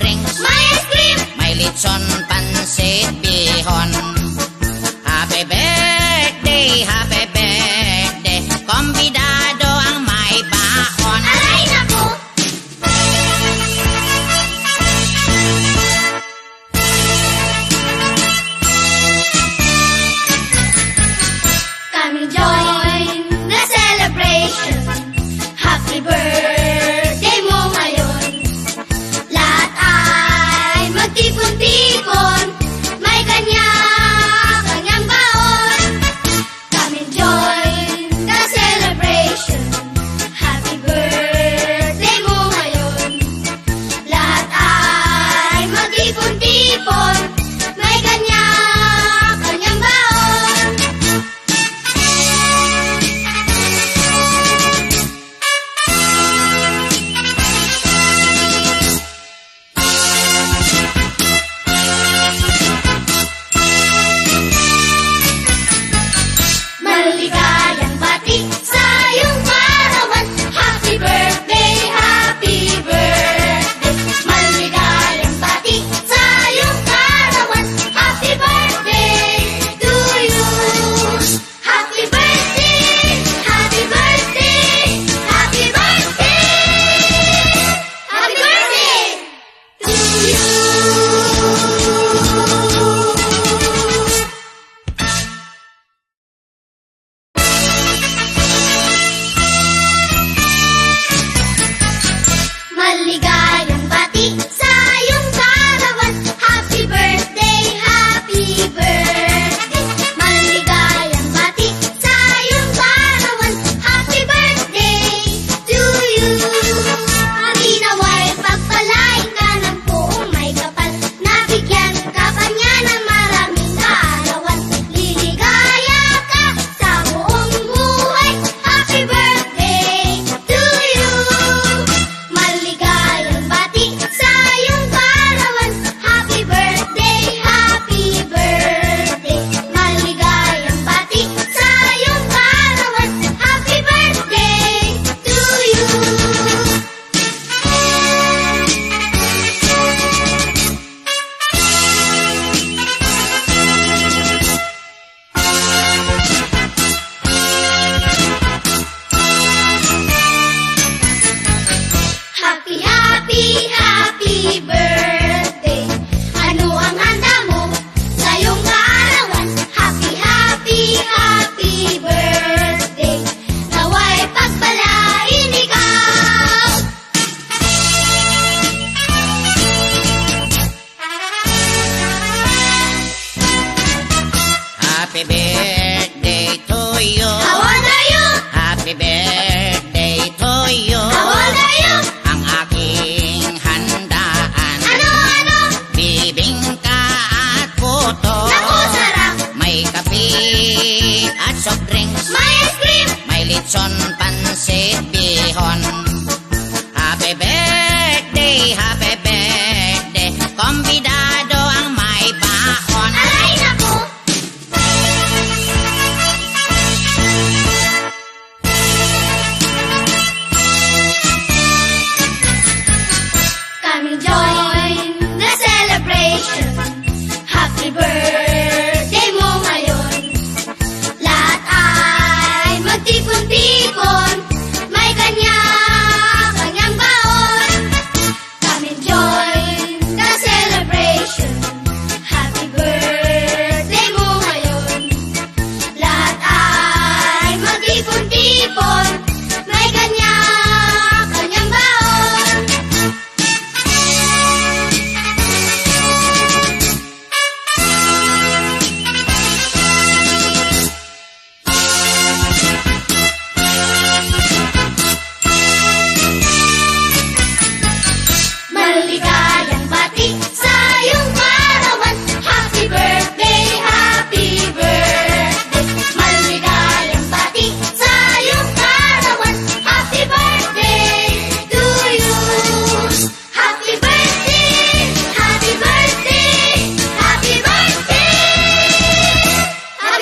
drinks, may ice cream, may lechon, pansit, bihon. Happy birthday, kumbidado ang may baon. aray naku! Coming join the celebration. Happy birthday mo ngayon. Lahat ay magtipon-tipon, may kanya-kanyang baon. Come and join the celebration. Happy birthday mo ngayon. Lahat ay magtipon-tipon, may kanya-kanyang baon. Maligayang bati sa iyong kaarawan. Happy birthday, happy birthday. Maligayang bati sa iyong kaarawan. Happy birthday to you. Happy birthday, happy birthday, happy birthday. Happy birthday to you. Maligayang bati sa iyong kaarawan. Happy birthday, happy birthday. Maligayang bati sa iyong kaarawan. Happy birthday to you. Di nawa'y pagpalain ka ng buong may kapal. Nabigyan ka pa niya ng maraming kaarawan. Liligaya ka sa buong buhay. Happy birthday to you. Maligayang bati sa iyong kaarawan. Happy birthday, happy birthday. Maligayang bati sa iyong kaarawan. Happy birthday to you. Happy, happy, happy birthday. Ano ang handa mo sa iyong kaarawan? Happy, happy, happy birthday. Nawa'y pagpalain ikaw. Happy birthday to you. How old are you? Happy birthday to you. How old are you? Ang aking handaan, Ano? bibingka at puto. Naku, sarap! May kape at soft drinks, May ice cream, may lechon, pansit, bihon.